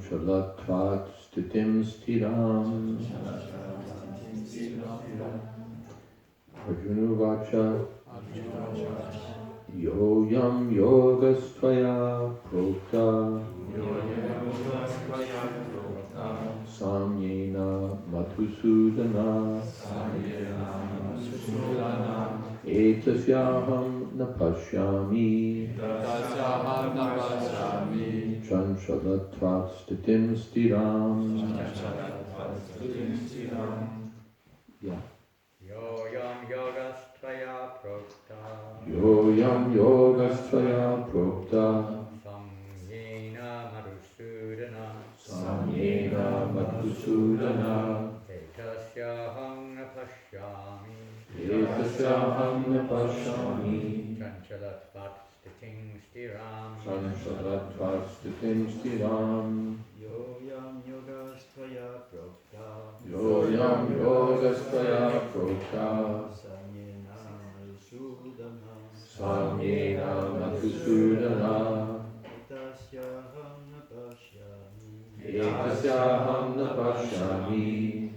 Chanchalatvat stitim stiram. Arjuna vacha yo yam yogastvaya prokta samyena madhusudana etasyaham na pashyami chanchalatvat stitim stiram. Yeah. Yo yam yogastvaya prokta. Yo yam yogastvaya prokta. Samyena madhusudana. Samyena madhusudana. Etasyaham na pashyami. Etasyaham na pashyami. Chanchalatvat stitim stiram. Chanchalatvat stitim stiram. Yo yam yogastvaya prokta. Yo yam yogastvaya prokta. Samyena madhusudana. Samyena madhusudana. Etasyaham na pashyami. Etasyaham na pashyami.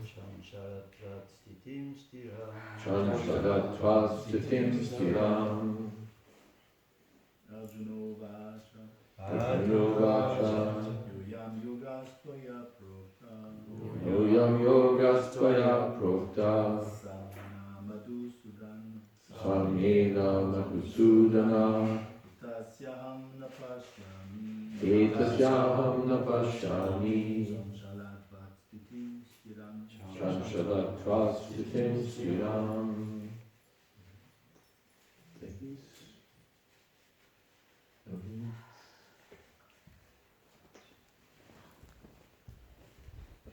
Chanchalatvat stitim stiram. Chanchalatvat stitim stiram. Arjunovacha Arjunovacha Yoyam yogastvaya prokta Yoyam yogastvaya prokta Samyena madhusudana Samyena madhusudana Tasyaham na pashyami Etasyaham na pashyami Chanchalatvat stitim stiram Chanchalatvat stitim stiram. Ladies?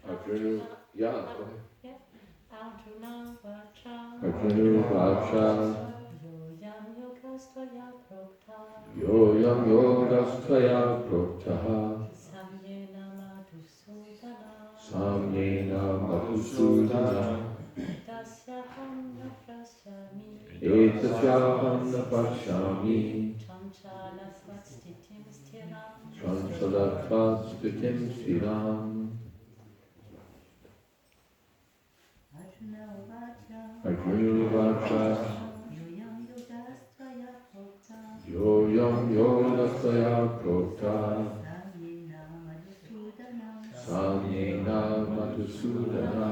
Arjuna, yeah, go ahead. Arjuna vacha Arjuna vacha Yoyam yogastvaya prokta Yoyam yogastvaya prokta Samyena madhusudana Samyena madhusudana Etasyaham na pashyami Etasyaham na pashyami Chanchalatvat stitim stiram Chanchalatvat stitim stiram. Arjuna vacha Arjuna vacha Yoyam yogastvaya prokta Yoyam yogastvaya prokta Samyena madhusudana Samyena madhusudana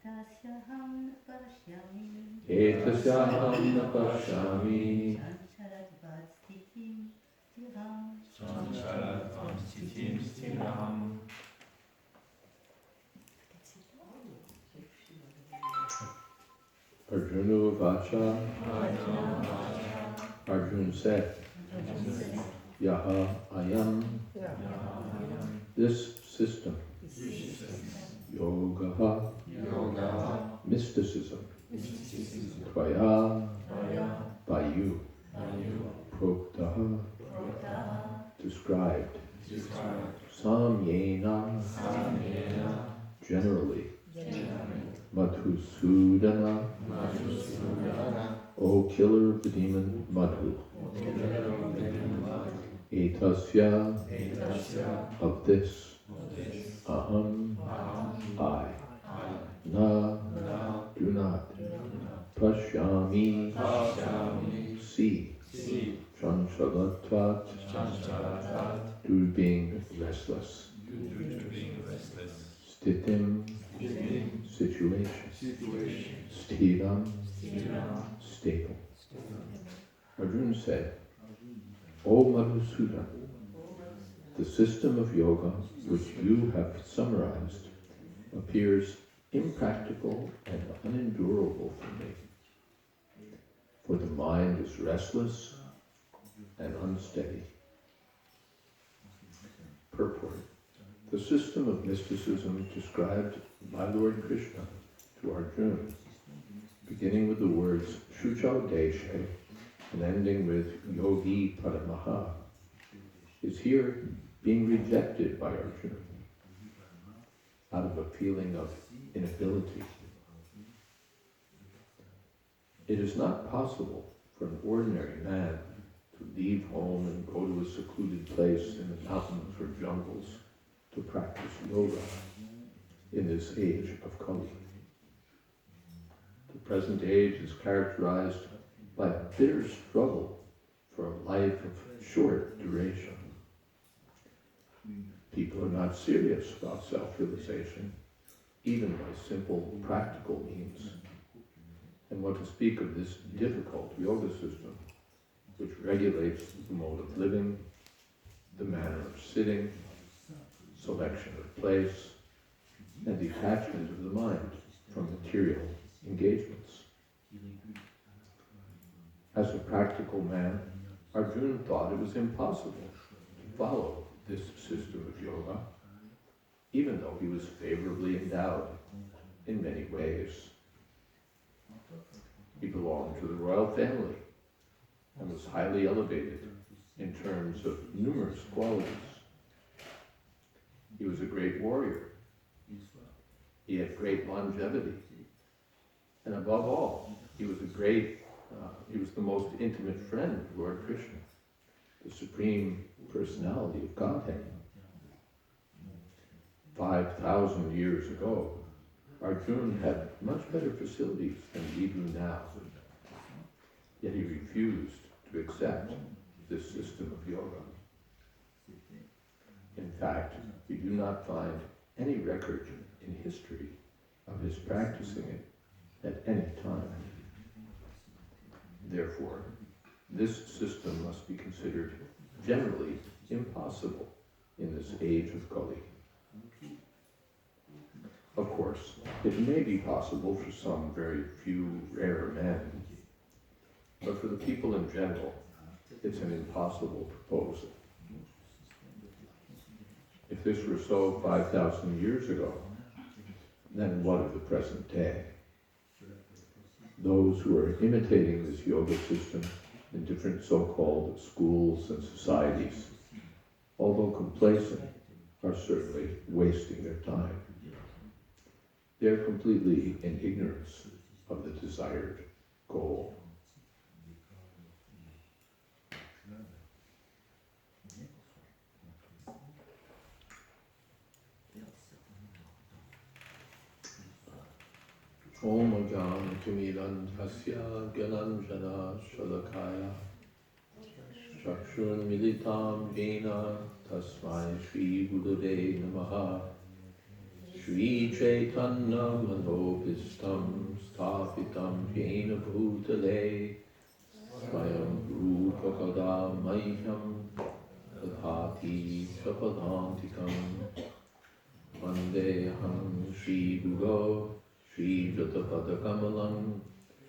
Etasyaham na pashyami Etasyaham na pashyami Chanchalatvat stitim stiram Chanchalatvat stitim stiram Arjuna vacha. Arjuna said, Yaha ayam. This system. Yoga. Mysticism. Tvaya. By you. Proktaha. Described. Samyena. Generally. Madhusudana. O killer of the demon Madhu. Etasya. Of this. Aham. I. Na. Do not. Pashyami. See. Chanchalatvat. Due to being restless. Stitim. Situation. Sthiram. Stable. Arjuna said, O Madhusudana, the system of yoga which you have summarized appears impractical and unendurable for me. For the mind is restless and unsteady. Purport. The system of mysticism described by Lord Krishna to Arjuna, beginning with the words Shuchau Deshe and ending with Yogi Paramaha, is here being rejected by Arjuna out of a feeling of inability. It is not possible for an ordinary man to leave home and go to a secluded place in the mountains or jungles to practice yoga in this age of Kali. The present age is characterized by a bitter struggle for a life of short duration. People are not serious about self-realization, even by simple practical means. And what to speak of this difficult yoga system, which regulates the mode of living, the manner of sitting, selection of place, and detachment of the mind from material engagements. As a practical man, Arjuna thought it was impossible to follow this system of yoga, even though he was favorably endowed in many ways. He belonged to the royal family and was highly elevated in terms of numerous qualities. He was a great warrior. He had great longevity. And above all, he was the most intimate friend of Lord Krishna, the Supreme Personality of Godhead. 5,000 years ago, Arjuna had much better facilities than we do now. Yet he refused to accept this system of yoga. In fact, we do not find any record in history of his practicing it at any time. Therefore, this system must be considered generally impossible in this age of Kali. Of course, it may be possible for some very few rare men, but for the people in general, it's an impossible proposal. If this were so 5,000 years ago, then what of the present day? Those who are imitating this yoga system in different so-called schools and societies, although complacent, are certainly wasting their time. They're completely in ignorance of the desired goal. Om Agam Timidan Tasya Gyananjana Shalakaya Chakshun Militam Jena Tasmai Shri Gurave Namaha Shri Chaitanya Manopistam Sthapitam Jena Bhutale Swayam Rupa Kada Mahyam Tadhati Shapadantikam Vandeham Shri Guru Shri Jatapada Kamalam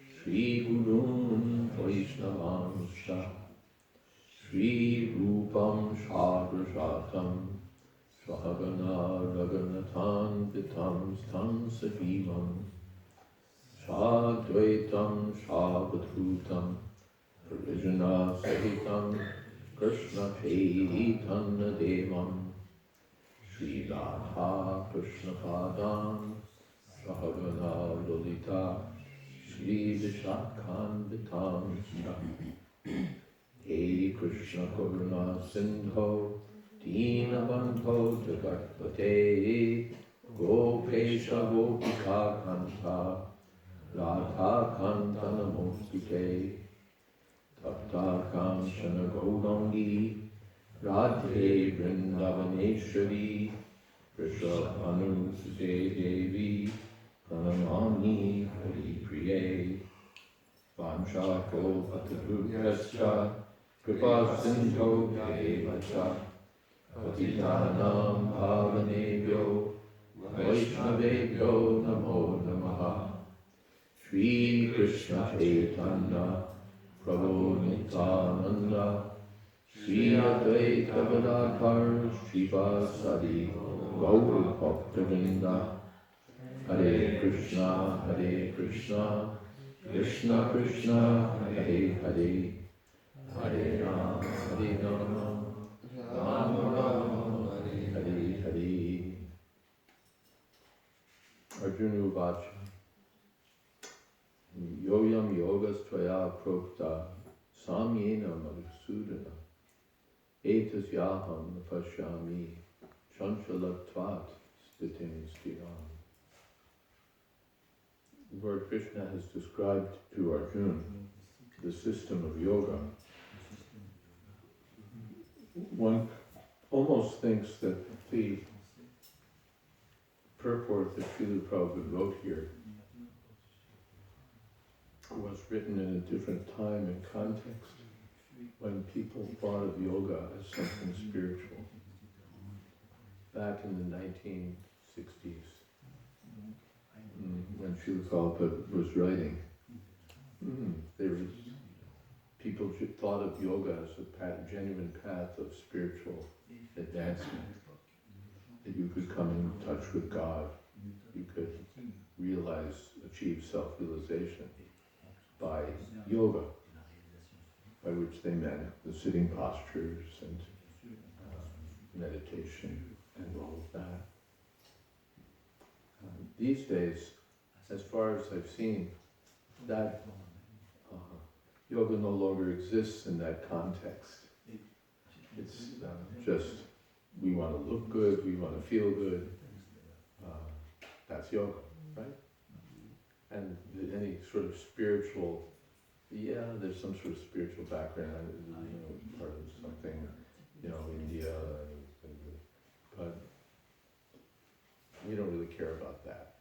Shri Gurun Vaishnavanscha Shri Rupam Shagrashatam Svahagana Raganathan Vitam Stam Sajimam Shadvaitam Shabadhutam Parijana Sahitam Krishna Chaitanya Devam Shri Radha Krishna Padam Sahagana Lolita Shri Vishakhan Vitam He Krishna Karuna Sindho Deenabandho Jagatpate Gopesha Gopika Kanta Radha Kanta Namostute Tapta Kanchana Gaurangi Radhe Vrindavaneshwari Vrishabhanu Sute Devi Pranamami Hari Priye Vanchako Patadruvyascha Kripa Sindho Devacha Patitanam Bhavanebhyo Vaishnavebhyo Namo Namaha Shri Krishna Chaitanya Prabhu Nityananda Shri Advaita Gadadhar Srivasadi Gaura Bhaktavinda Hare Krishna, Krishna Krishna, Hare Hare, Hare Rama, Rama Rama, Hare Hare. Arjuna Uvacha Yoyam Yogas Tvaya Prokta Samyena Madhusudana Etas Yaham Napashyami Chanchalatvat Stitim Stiram. Lord Krishna has described to Arjuna the system of yoga. One almost thinks that the purport that Srila Prabhupada wrote here was written in a different time and context when people thought of yoga as something spiritual. Back in the 1960s, when Srila Prabhupada was writing, people thought of yoga as a genuine path of spiritual advancement, that you could come in touch with God, you could achieve self-realization by yoga, by which they meant the sitting postures and meditation and all of that. These days, as far as I've seen, that yoga no longer exists in that context. It's just, we want to look good, we want to feel good. That's yoga, right? And any sort of spiritual, there's some sort of spiritual background, part of something, India, but we don't really care about that.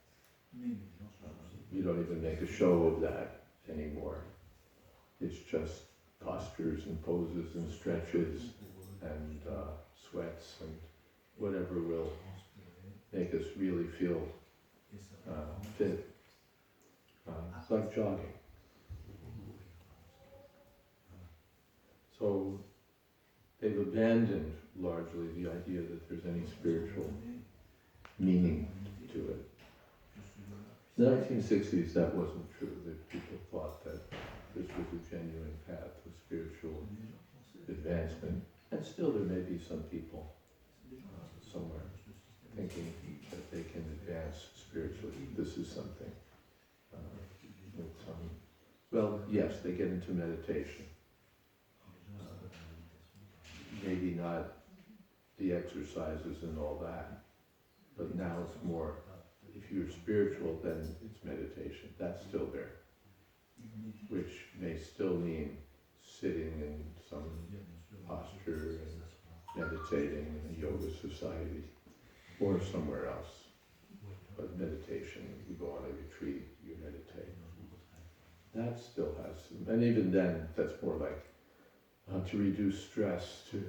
We don't even make a show of that anymore. It's just postures and poses and stretches and sweats and whatever will make us really feel fit. It's like jogging. So they've abandoned largely the idea that there's any spiritual meaning to it. In the 1960s, that wasn't true. That people thought that this was a genuine path of spiritual advancement. And still there may be some people somewhere thinking that they can advance spiritually. This is something with some, well, yes, they get into meditation. Maybe not the exercises and all that, but now it's more, if you're spiritual, then it's meditation. That's still there, which may still mean sitting in some posture and meditating in a yoga society or somewhere else. But meditation, you go on a retreat, you meditate. That still has, and even then, that's more like to reduce stress, to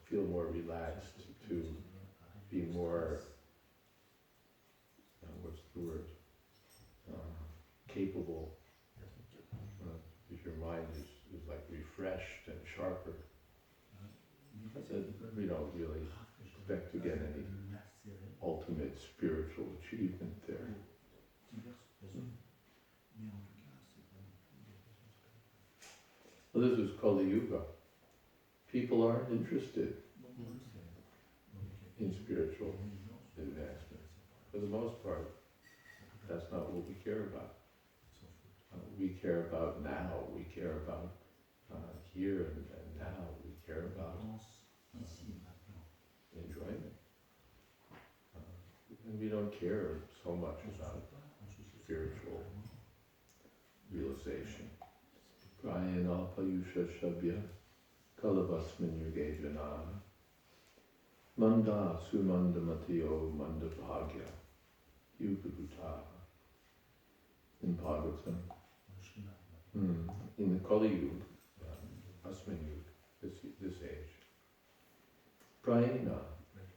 feel more relaxed, to be more, what's the word, capable, if your mind is like refreshed and sharper. We don't really expect to get any ultimate spiritual achievement there. Well, this is Kali Yuga. People aren't interested in spiritual advancement. For the most part, that's not what we care about. We care about now. We care about here and now. We care about enjoyment. And we don't care so much about spiritual realization. Prayana Payusha Shabya Kalabasmin Yugejana Manda Sumanda Matiyo Manda Bhagya Yugabuta in Bhagavatam. In the Kali Yuga, Asmin Yuga, this age, Prayana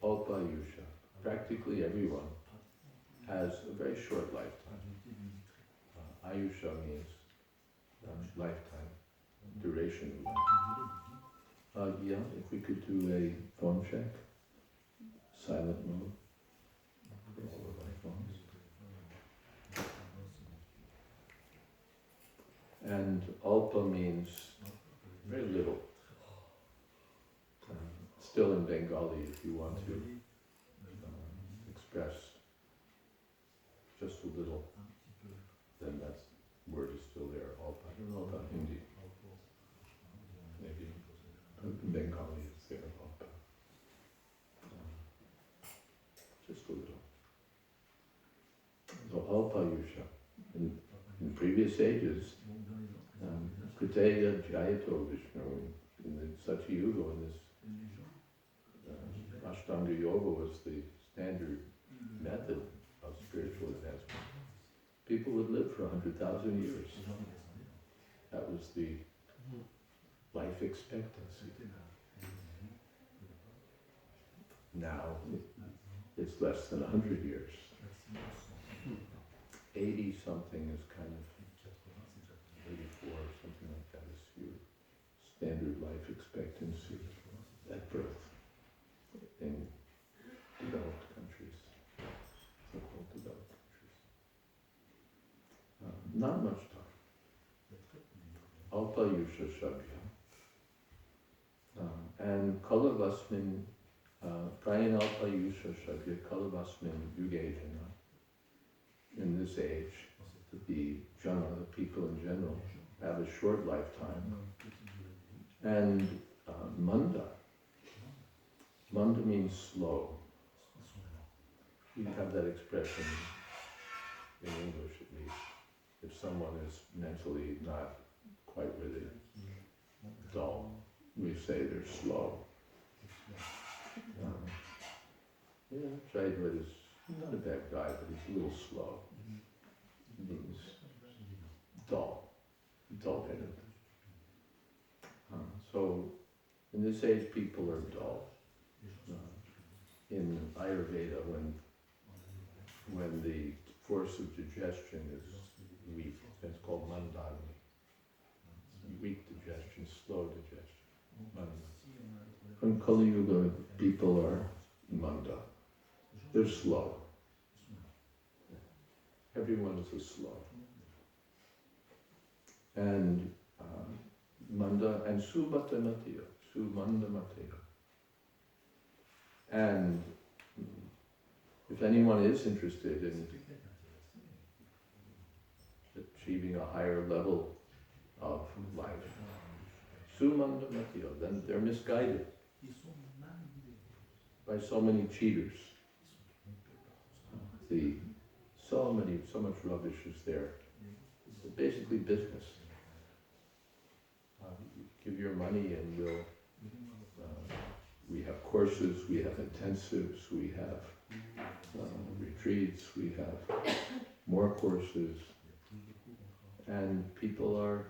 Alpayusha, practically everyone has a very short lifetime. Ayusha means lifetime, duration of life. If we could do a phone check, silent mode for all of our phones. And Alpa means very little. Still in Bengali, if you want to express just a little, then that word is still there. Alpa. I don't know about Hindi. Maybe in Bengali it's there. Alpa. Alpayusha. In previous ages, Kritaya Jayato Vishnu, in the Satyuga, in this Ashtanga Yoga was the standard method of spiritual advancement. People would live for 100,000 years. That was the life expectancy. Now, it's less than 100 years. 80 something is kind of, 84 or something like that is your standard life expectancy at birth in developed countries, so-called developed countries. Not much time. Alpayusha Shabya. And Kalavasmin, Prayan Alpayusha Shabya Kalavasmin Yugajana. In this age, the jana, the people in general, have a short lifetime. And manda. Manda means slow. You have that expression in English at least. If someone is mentally not quite really dull, we say they're slow. Jayadvaita is not a bad guy, but he's a little slow. It means dull-headed. So, in this age, people are dull. In Ayurveda, when the force of digestion is weak, that's called mandani. Weak digestion, slow digestion. Manda. In Kali Yuga, people are manda. They're slow. Everyone is a slow. And manda and subata matya, sumanda matya. And if anyone is interested in achieving a higher level of life, sumanda matya, then they're misguided by so many cheaters. So much rubbish is there. It's basically business. Give your money and we have courses, we have intensives, we have retreats, we have more courses, and people are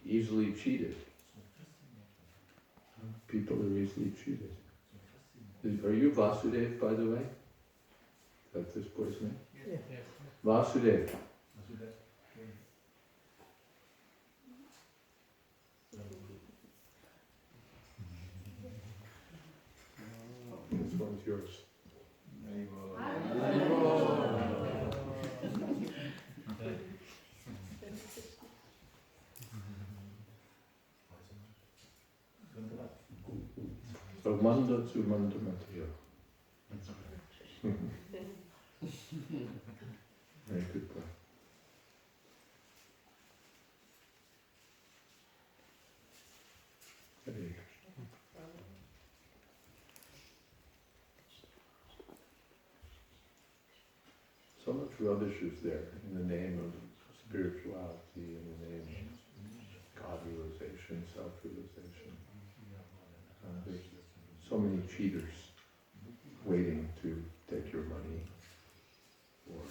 easily cheated. People are easily cheated. Are you Vasudev, by the way? Is that this boy's name? Yes. Vasudev. This one's yours. So manda to manda matya. Very good point. Hare Krishna. So much rubbish is there in the name of spirituality, in the name of God realization, self-realization. There's so many cheaters waiting to take your money or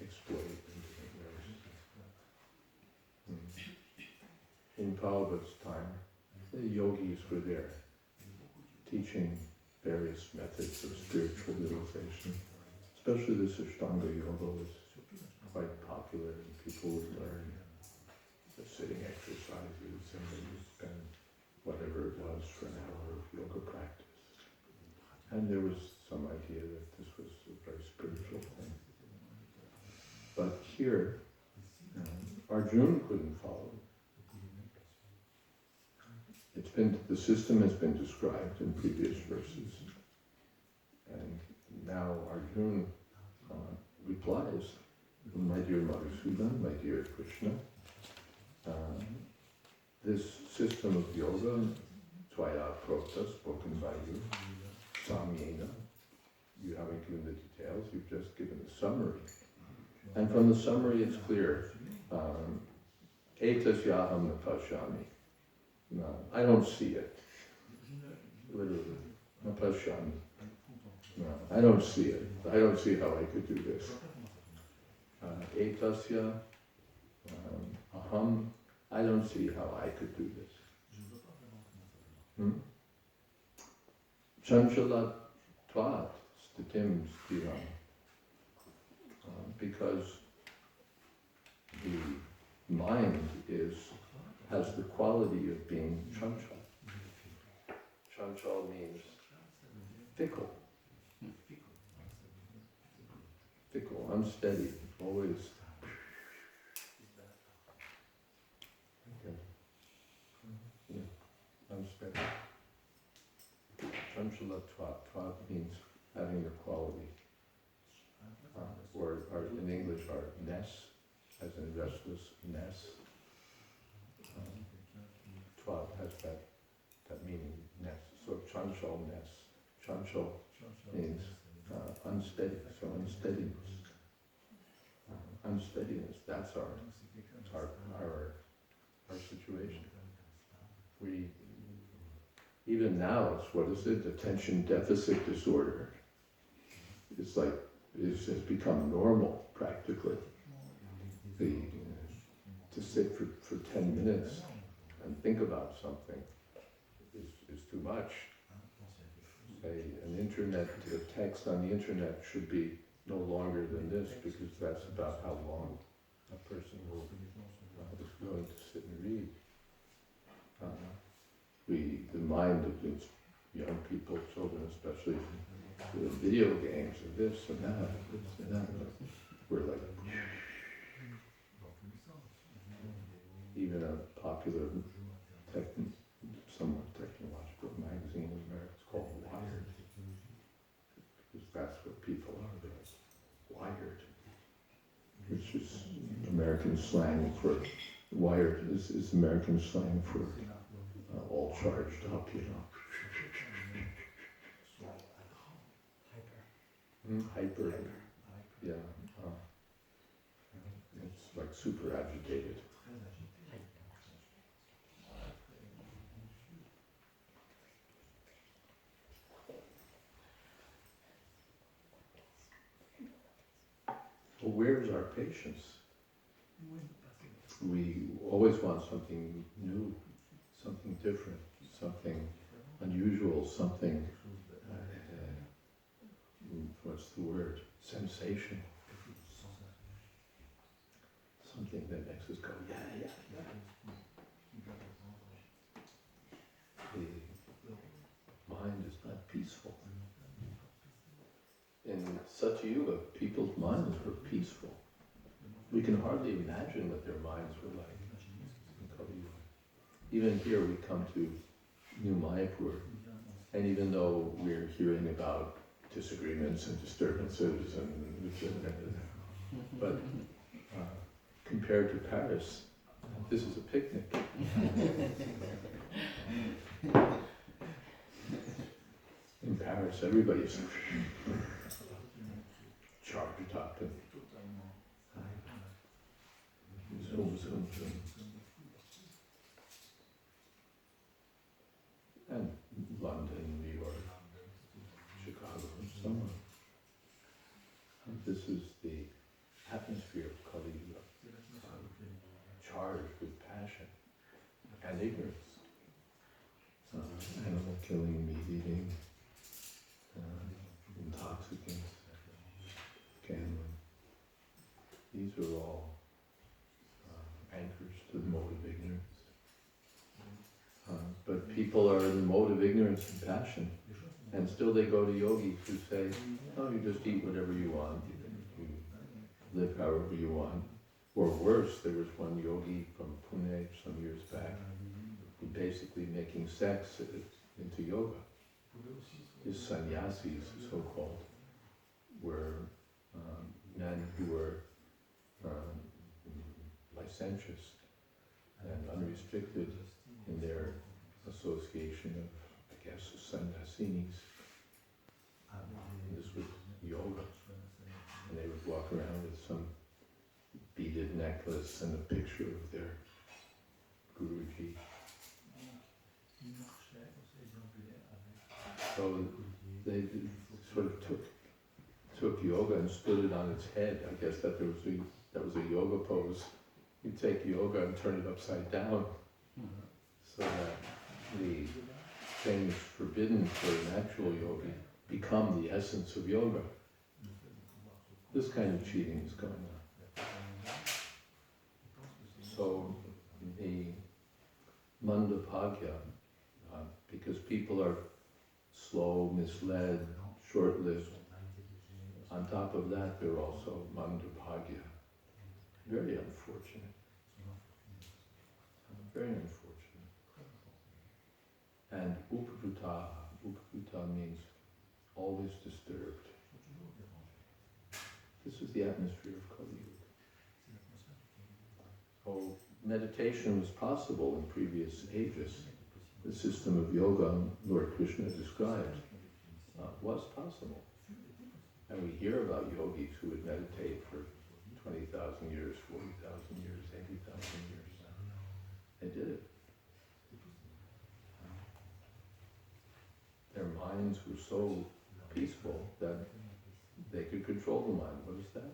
exploit in different ways. In Prabhupada's time, the yogis were there, teaching various methods of spiritual realization. Especially this Ashtanga Yoga was quite popular, and people would learn the sitting exercises, and they would spend whatever it was for an hour of yoga practice. And there was some idea that this was a very spiritual thing. But here, Arjuna couldn't follow. The system has been described in previous verses. And now Arjuna replies, my dear Madhusudan, my dear Krishna, this system of yoga, Tvaya Prokta, spoken by you, Samyena, you haven't given the details, you've just given a summary. And from the summary it's clear, etasyaham napashyami. No, I don't see it. Literally, napashyami. No, I don't see it. I don't see how I could do this. Etasya, aham, I don't see how I could do this. Chanchala tvat stitim stiram. Because the mind has the quality of being chanchal. Chanchal means fickle. Fickle, unsteady, always. Okay. Yeah, unsteady. Chanchala tvat. Tvat means having the quality. Or in English, ness, as in restlessness. Tvat has that meaning, ness. So chanchalness. Chanchal means unsteady, so unsteadiness. Unsteadiness, that's our situation. We, even now, it's, what is it, attention deficit disorder. It's like, it has become normal, practically. To sit for 10 minutes and think about something is too much. A text on the internet should be no longer than this, because that's about how long a person is willing to sit and read. The mind of these young people, children especially, the video games and this and that, we're like, even a popular, somewhat technological magazine in America, it's called Wired, because that's what people are, they're wired, which is American slang for, wired is American slang for all charged up, you know. Hyper, yeah. It's like super agitated. Well, where's our patience? We always want something new, something different, something unusual, something, what's the word? Sensation. Something that makes us go, yeah. The mind is not peaceful. In Satya Yuga, people's minds were peaceful. We can hardly imagine what their minds were like in Kali Yuga. Even here we come to New Mayapur, and even though we're hearing about disagreements and disturbances, but compared to Paris, this is a picnic. In Paris, everybody's charged up and zoom. And London, New York, Chicago, and so on. And this is the atmosphere of Kali Yuga, charged with passion and ignorance. Animal killing, meat eating, intoxicants, gambling. These are all anchors to the mode of ignorance. But people are in the mode of ignorance and passion, and still they go to yogis who say, oh, you just eat whatever you want, you live however you want. Or worse, there was one yogi from Pune some years back, who basically making sex into yoga. His sannyasis, so-called, were men who were licentious and unrestricted in their association of, I guess, sannyasinis. This was yoga. And they would walk around with some necklace and a picture of their Guruji. So they sort of took yoga and stood it on its head. I guess that was a yoga pose. You take yoga and turn it upside down, so that the things forbidden for an actual yogi become the essence of yoga. This kind of cheating is going on. So the mandapagya, because people are slow, misled, short-lived, on top of that they're also mandapagya. Very unfortunate. Very unfortunate. And upavruta means always disturbed. This is the atmosphere of Kali Yuga. So meditation was possible in previous ages. The system of yoga Lord Krishna described was possible. And we hear about yogis who would meditate for 20,000 years, 40,000 years, 80,000 years. They did it. Their minds were so peaceful that they could control the mind. What is that?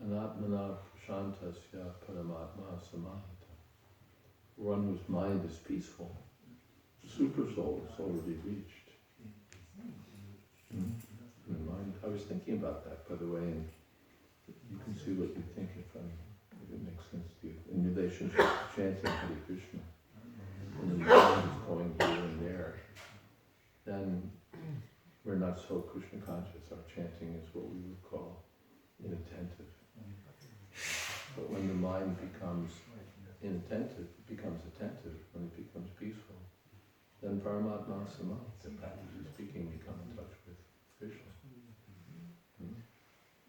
Anatmana prashantasya paramatma samahita. One whose mind is peaceful. The super soul is already reached. The mind. I was thinking about that, by the way, and you can see what you think if it makes sense to you. In relationship to chanting Hare Krishna, when the mind is going here and there, then we're not so Krishna conscious. Our chanting is what we would call inattentive. But when the mind becomes inattentive, it becomes attentive. When it becomes peaceful, then Paramatma Samahita, practically speaking, we come in touch with Krishna.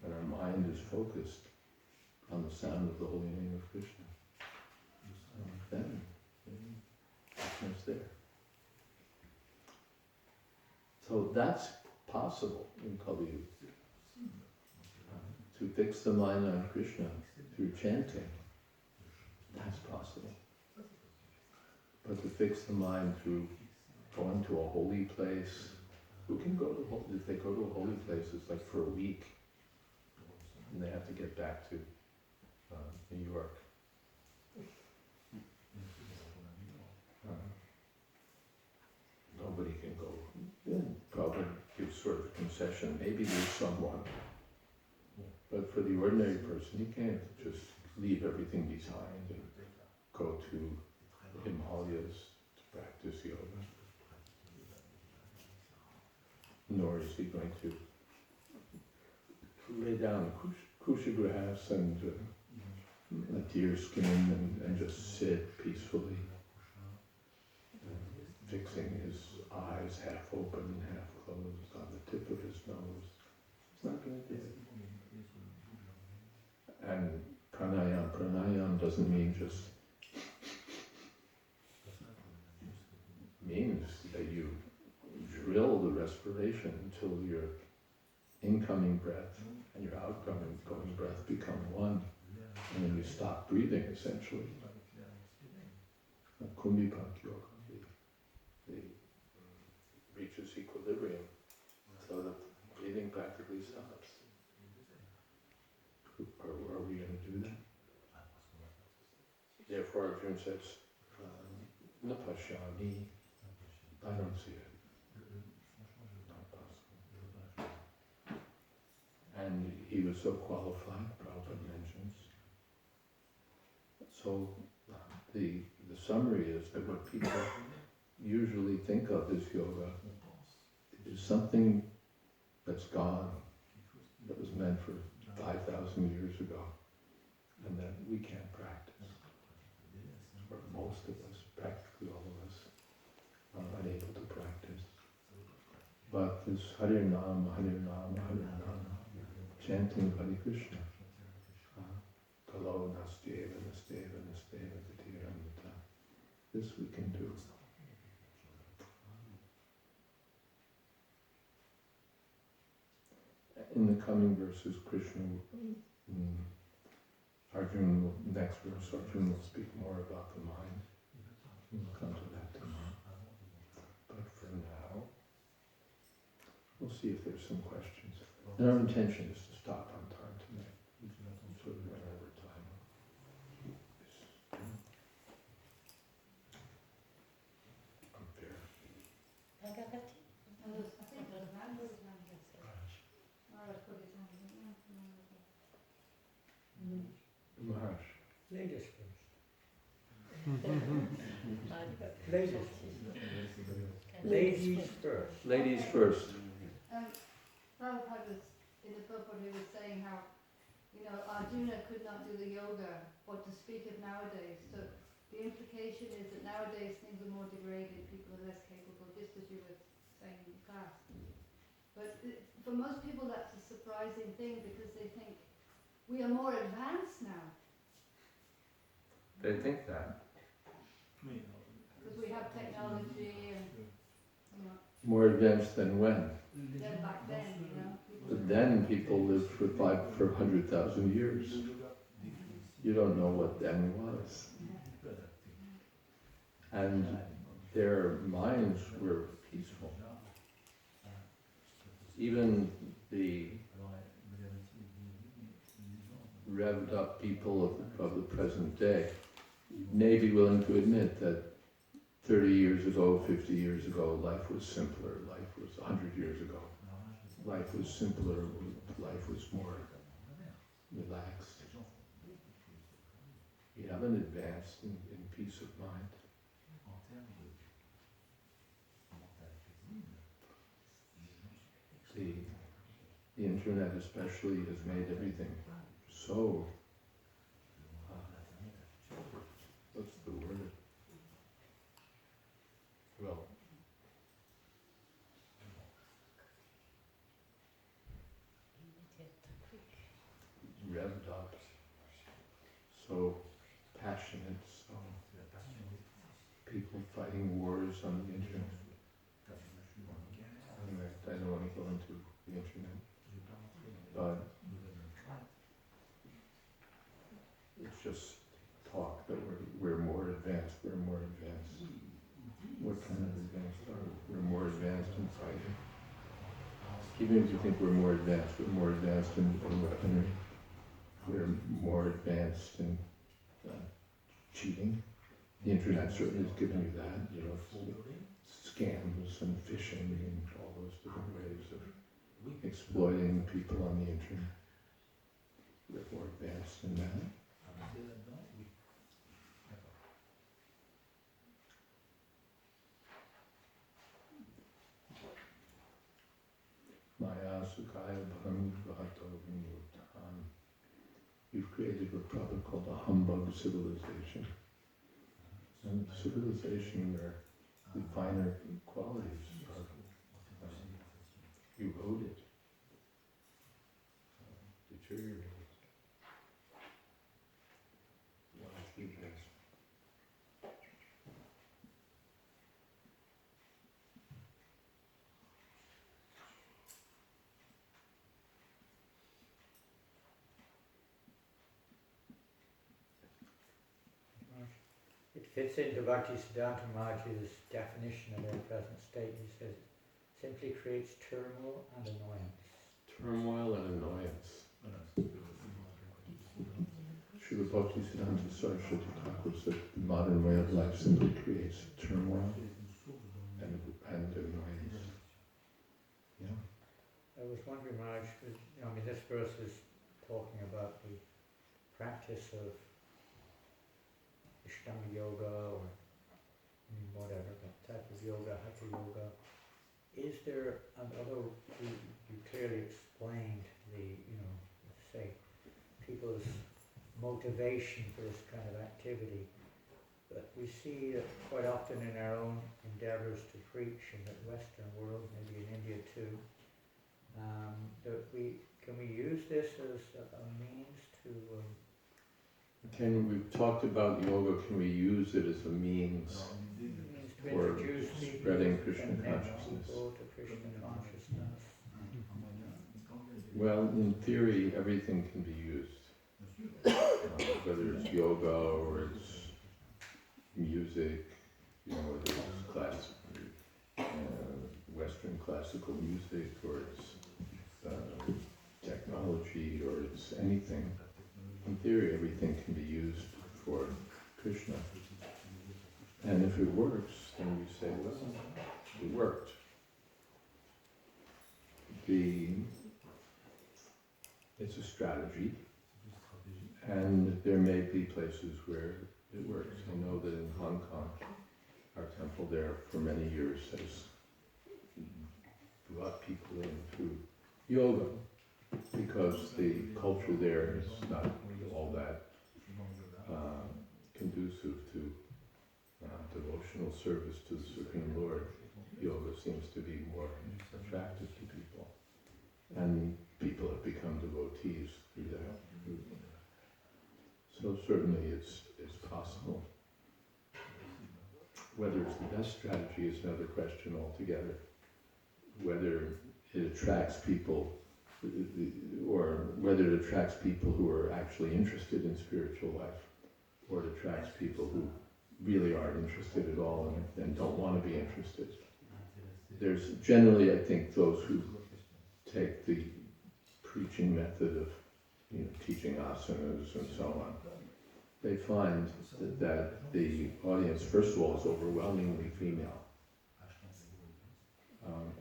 And our mind is focused on the sound of the holy name of Krishna. Then Krishna's there. So that's possible in Kali Yuga. To fix the mind on Krishna through chanting, that's possible. But to fix the mind through going to a holy place, who can go to if they go to a holy place, it's like for a week, and they have to get back to New York. Nobody can go. Yeah, probably give sort of concession. Maybe there's someone. But for the ordinary person, he can't just leave everything behind and go to the Himalayas to practice yoga. Nor is he going to lay down kusha grass and a deer skin and just sit peacefully, fixing his eyes half open and half closed on the tip of his nose. It's not going to do it. And pranayam doesn't mean just, means that you drill the respiration until your incoming breath and your outgoing breath become one. And then you stop breathing, essentially. Kumbhipak yoga, it reaches equilibrium so that breathing practically stops. Are we going to do that? Therefore, Arjuna says, Napashyami, I don't see it. Not possible. And he was so qualified, Prabhupada mentions. So the summary is that what people usually think of as yoga is something that's gone, that was meant for 5,000 years ago, and that we can't practice. Or most of us, practically all of us, are unable to practice. But this Hare Nama, Hare Nama, Hare Nama, chanting Hare Krishna, Kalo Nasteva, Nasteva, Nasteva, Tatiramita, this we can do. in the coming verses, Krishna, Arjuna, next verse, Arjuna will speak more about the mind. We'll come to that tomorrow. But for now, we'll see if there's some questions. And our intention is to stop on time tonight. So we went over time. Unfair. Maharaj. Ladies first. Ladies first. Ladies first. Prabhupada was, in the purport he was saying how, Arjuna could not do the yoga, what to speak of nowadays. So the implication is that nowadays things are more degraded, people are less capable, just as you were saying in class. But for most people that's a surprising thing because they think we are more advanced now. They think that. Because we have technology and, More advanced than when? then back then, But then people lived for 100,000 years. You don't know what then was. And their minds were peaceful. Even the revved up people of the present day may be willing to admit that 30 years ago, 50 years ago, life was simpler, life was 100 years ago. Life was simpler, life was more relaxed. You haven't advanced in peace of mind. The internet especially has made everything so, what's the word? Well, revved up, so passionate, so people fighting wars on the internet. Anyway, I don't want to go into the internet, but it's just talk that we're more advanced, we're more advanced. What kind of advanced are we? We're more advanced in fighting. Even if you think we're more advanced in weaponry. We're more advanced in cheating. The internet certainly has given you that, scams and phishing and all those different ways of exploiting people on the internet. We're more advanced in that. Maya Sukhaya Bham Vahato Vimutam. We've created what Prabhupada called a humbug civilization. And civilization where the finer qualities are eroded, deteriorated. It fits into Bhaktisiddhanta Maharaj's definition of our present state. He says it simply creates turmoil and annoyance. Turmoil and annoyance. Srila Bhaktisiddhanta Saraswati Thakur said the modern way of life simply creates turmoil and annoyance. Yeah. I was wondering, Maharaj, this verse is talking about the practice of Ashtanga yoga or whatever, that type of yoga, hatha yoga. Is there another, you clearly explained the, say, people's motivation for this kind of activity, but we see that quite often in our own endeavors to preach in the Western world, maybe in India too, that can we use this as a means to We've talked about yoga, can we use it as a means to for introduce people spreading to Krishna connect consciousness? people to Krishna consciousness? Well, in theory, everything can be used. Whether it's yoga or it's music, whether it's Western classical music, or it's technology, or it's anything. In theory, everything can be used for Krishna. And if it works, then we say, well, it worked. It's a strategy, and there may be places where it works. I know that in Hong Kong, our temple there for many years has brought people into yoga because the culture there is not all that conducive to devotional service to the Supreme Lord. Yoga seems to be more attractive to people, and people have become devotees through that. So certainly it's possible. Whether it's the best strategy is another question altogether. Whether it attracts people, or whether it attracts people who are actually interested in spiritual life, or it attracts people who really aren't interested at all and don't want to be interested. There's generally, I think, those who take the preaching method of teaching asanas and so on. They find that the audience, first of all, is overwhelmingly female.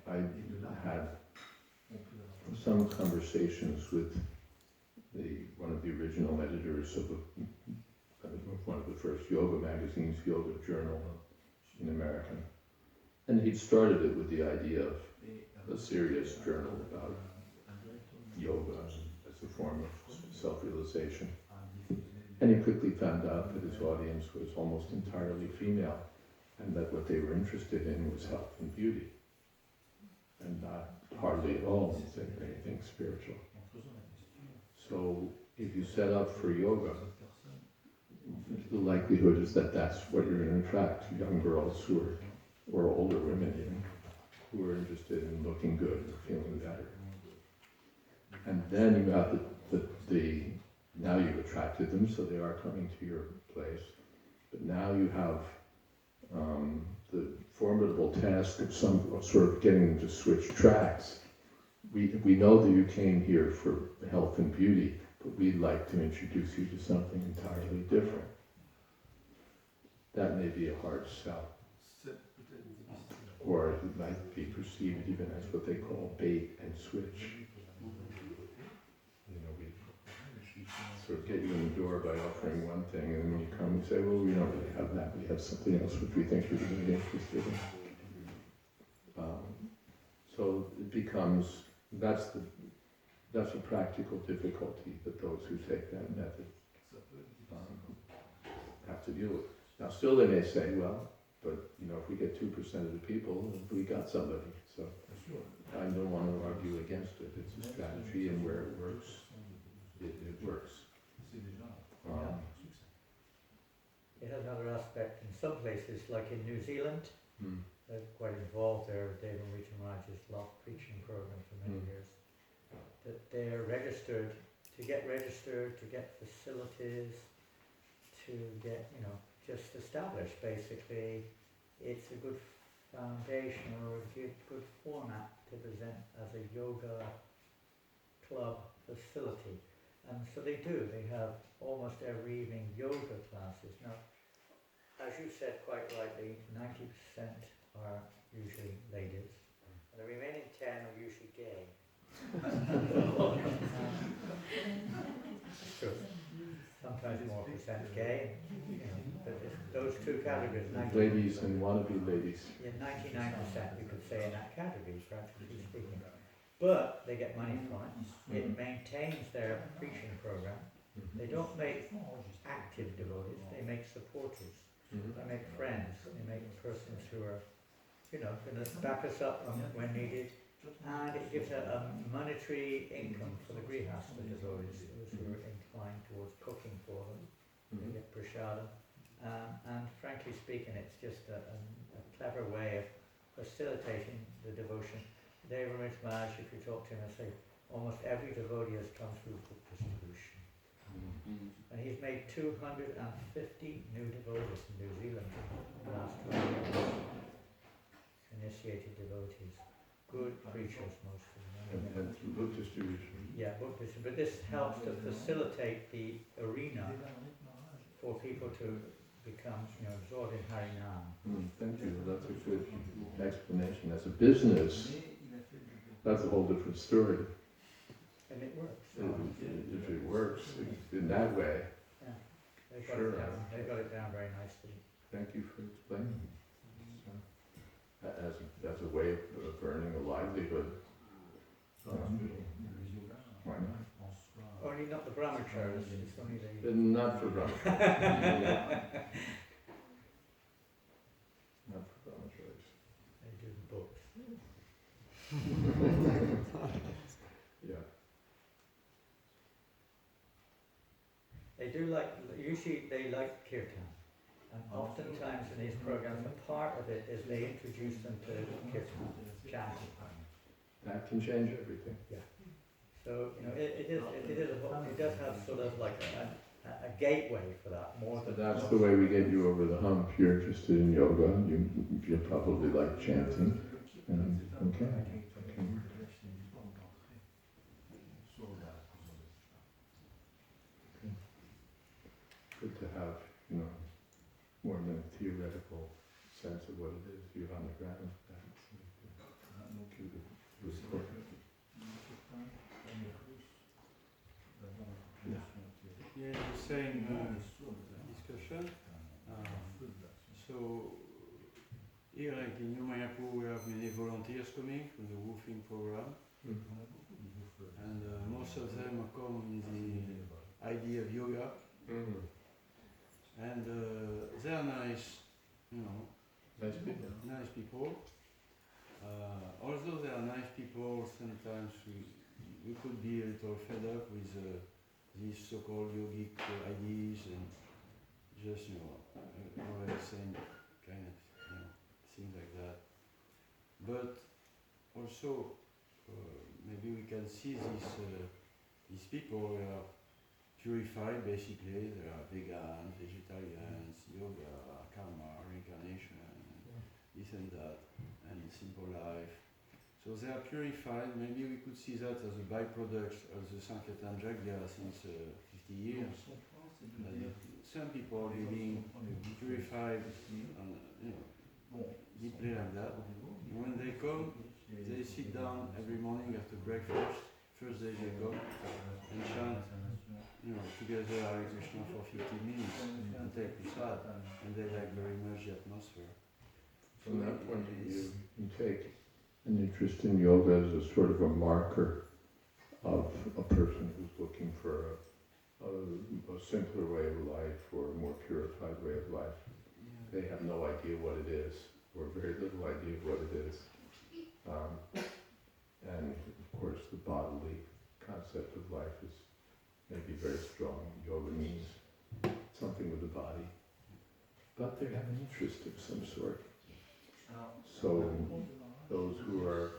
I had some conversations with one of the original editors of one of the first yoga magazines, Yoga Journal in America. And he'd started it with the idea of a serious journal about yoga as a form of self-realization. And he quickly found out that his audience was almost entirely female, and that what they were interested in was health and beauty, and not hardly at all anything spiritual. So if you set up for yoga, the likelihood is that that's what you're going to attract, young girls or older women even, who are interested in looking good or feeling better. And then you have now you've attracted them, so they are coming to your place. But now you have the formidable task of sort of getting them to switch tracks. We know that you came here for health and beauty, but we'd like to introduce you to something entirely different. That may be a hard sell. Or it might be perceived even as what they call bait and switch. We sort of get you in the door by offering one thing, and then when you come, we say, well, we don't really have that. We have something else which we think you're going to be interested in. So it becomes, that's a practical difficulty that those who take that method have to deal with. Now, still they may say, well, but if we get 2% of the people, we got somebody. So I don't want to argue against it. It's a strategy, and where it works, it works. It has another aspect in some places, like in New Zealand. They're quite involved there with David Raj's Love preaching program for many years. That they're registered, to get facilities, to get, just established basically. It's a good foundation or a good format to present as a yoga club facility. And so they do, they have almost every evening yoga classes. Now, as you said quite rightly, 90% are usually ladies, and the remaining 10 are usually gay. True. Sometimes more percent gay, but those two categories. Ladies and wannabe ladies. Yeah, 99% we could say in that category, practically speaking. But they get money from it. It maintains their preaching program. They don't make active devotees, they make supporters. They make friends, they make persons who are, going to back us up when needed. And it gives a monetary income for the grihasta devotees, those who are inclined towards cooking for them. They get prasadam. And frankly speaking, it's just a clever way of facilitating the devotion. Deva Maharaj, if you talk to him and say, almost every devotee has come through book distribution. And he's made 250 new devotees in New Zealand in the last 20 years. Initiated devotees. Good preachers, most of them. And through book distribution. Yeah, book distribution. But this helps to facilitate the arena for people to become, absorbed in Harinam. Thank you. That's a good explanation. As a business, that's a whole different story. And it works. If it works in that way, Yeah, they got Sure. it down. They got it down very nicely. thank you for explaining. So, as a way of earning a livelihood, why not? Only not the brahmacharis. It's only the. Not for brahmacharis. Not for brahmacharis. They do the books. Yeah. They do usually they like kirtan. And oftentimes in these programs, a part of it is they introduce them to kirtan, chanting. That can change everything. So, it does have sort of like a gateway for that more So than. that's the way we get you over the hump. If you're interested in yoga, you'll probably like chanting. Okay. Good to have, more than a theoretical sense of what it is. You're on the ground. Yeah, the same discussion. So here, like in New Mayapur, we have many volunteers coming from the woofing program, and most of them are come in the idea of yoga, and they are nice, Nice people. nice people. Although they are nice people, sometimes we could be a little fed up with these so-called yogic ideas and just, always same kind of, things like that. But also, maybe we can see these people are purified basically. They are vegans, vegetarians, yoga, karma, reincarnation, this and that, and simple life. So they are purified. Maybe we could see that as a byproduct of the Sankirtan Jagya since 50 years. Some people are living purified and deeply like that. And when they come, they sit down every morning after breakfast. First day they come and chant, together Hare Krishna for 15 minutes and take prasad, and they like very much the atmosphere. From that point of view, you take an interest in yoga as a sort of a marker of a person who's looking for a simpler way of life or a more purified way of life. Yeah. They have no idea what it is, or very little idea of what it is. And of course the bodily concept of life is maybe very strong. Yoga means something with the body. But they have an interest of some sort. So those who are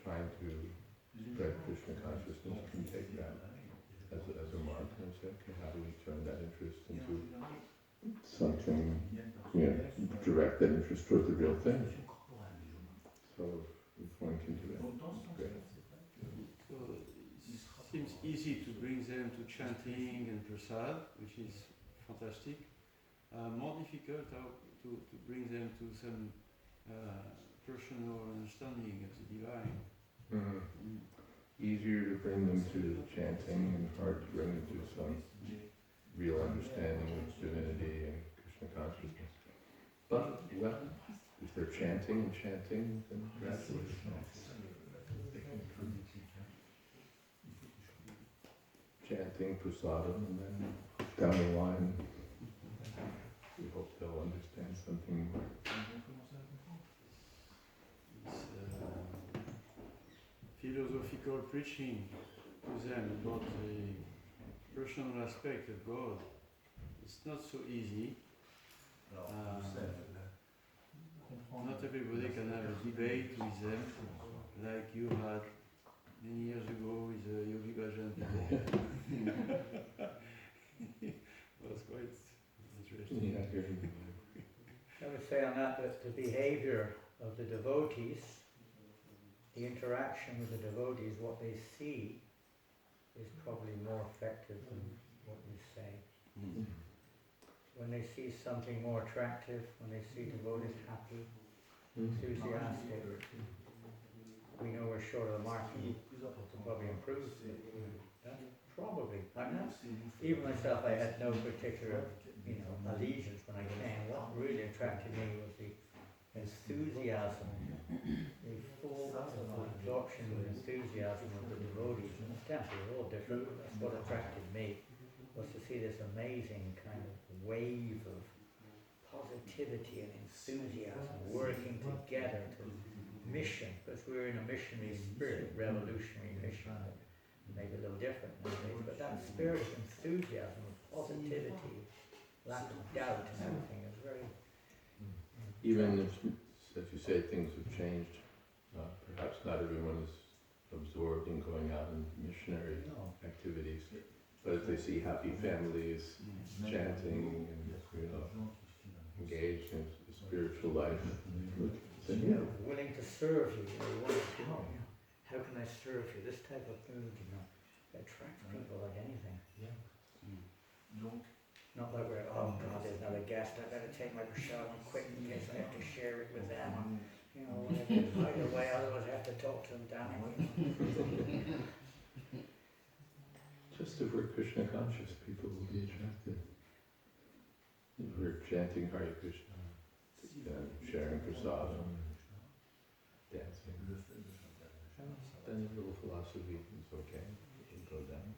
trying to spread Krishna consciousness can take that as a marker and say, okay, how do we turn that interest into something, direct that interest towards the real thing. So if one can do that, great. So it seems easy to bring them to chanting and prasad, which is fantastic. More difficult to bring them to some personal understanding of the divine. Easier to bring them to chanting and hard to bring them to some real understanding of divinity and Krishna consciousness. But, well, if they're chanting, then gradually chanting prasadam, and then down the line we hope they'll understand something more. Philosophical preaching to them about the personal aspect of God. It's not so easy. Not everybody can have a debate with them like you had many years ago with Yogi Bhajan people. It was quite interesting. Yeah, I hear you. I would say on that the behavior of the devotees, the interaction with the devotees, what they see is probably more effective than what you say. Mm. When they see something more attractive, when they see devotees happy, enthusiastic, we know we're short of the mark and to probably improve. That's probably, I'm not, even myself, I had no particular, allegiance when I came. What really attracted me was the enthusiasm, the full absorption and enthusiasm of the devotees. And the temple was all different, but that's what attracted me, was to see this amazing kind of wave of positivity and enthusiasm working together to mission, because we're in a missionary spirit, revolutionary mission, maybe a little different nowadays, but that spirit of enthusiasm, of positivity, lack of doubt and everything is very... Even if, as you say, things have changed, perhaps not everyone is absorbed in going out in missionary activities, but if they see happy families chanting and engaged in the spiritual life, then yeah. Willing to serve you, want to know, how can I serve you? This type of food, attracts people like anything. Not like we're, oh God, there's another guest, I better take my prashadam quick in case I have to share it with them. Whatever, either way, otherwise I have to talk to them down. Just if we're Krishna conscious, people will be attracted. If we're chanting Hare Krishna, sharing prasadam, dancing, then a little philosophy is okay. It can go down.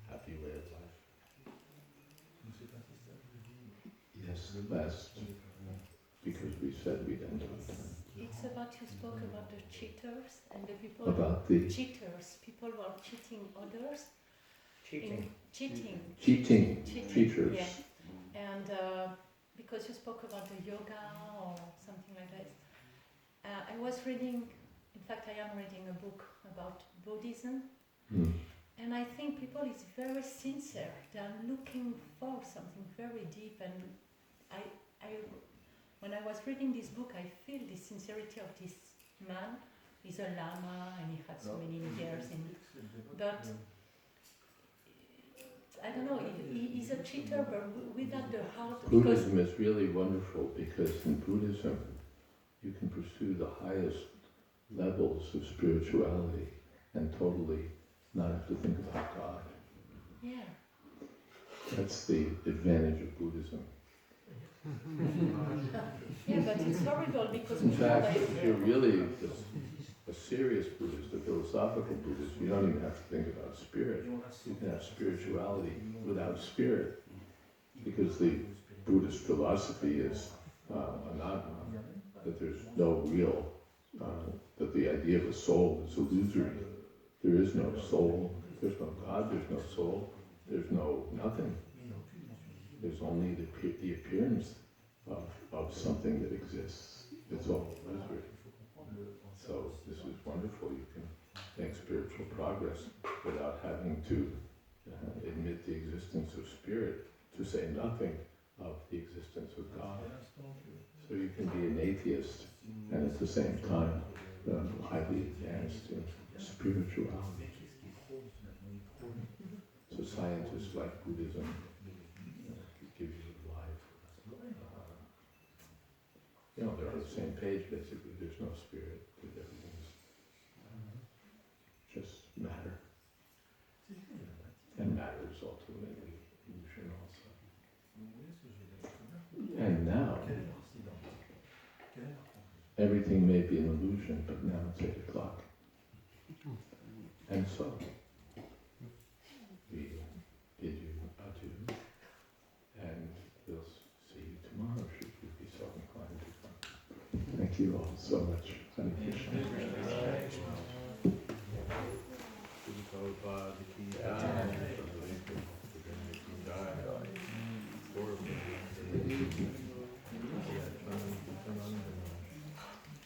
Happy way of life. Yes, last, because we said we'd end on time. It's about, you spoke about the cheaters and the people. About the cheaters, people who are cheating others. Cheating. Cheating. Cheaters. Yeah. And because you spoke about the yoga or something like that, I was reading, in fact I am reading a book about Buddhism. And I think people is very sincere. They are looking for something very deep. And when I was reading this book, I feel the sincerity of this man. He's a lama and he had so many years in. But I don't know. He's a cheater, but without the heart. Buddhism is really wonderful because in Buddhism, you can pursue the highest levels of spirituality and totally not have to think about God. Yeah. That's the advantage of Buddhism. Yeah, but it's horrible because In fact, if you're really a serious Buddhist, a philosophical Buddhist, you don't even have to think about spirit. You can have spirituality without spirit, because the Buddhist philosophy is anatma, that there's no real, that the idea of a soul is illusory. There is no soul, there's no God, there's no soul, there's no nothing. There's only the appearance of something that exists. It's all illusory. So this is wonderful. You can make spiritual progress without having to admit the existence of spirit, to say nothing of the existence of God. So you can be an atheist and at the same time highly advanced in spirituality. So scientists like Buddhism give you life. They're on the same page basically. There's no spirit. Everything's just matter. And matter is ultimately illusion also. And now, everything may be an illusion, but now it's 8 o'clock. And so, we bid you adieu, and we'll see you tomorrow, should you be so inclined to come. Thank you all so much. Hare Krishna. Jai.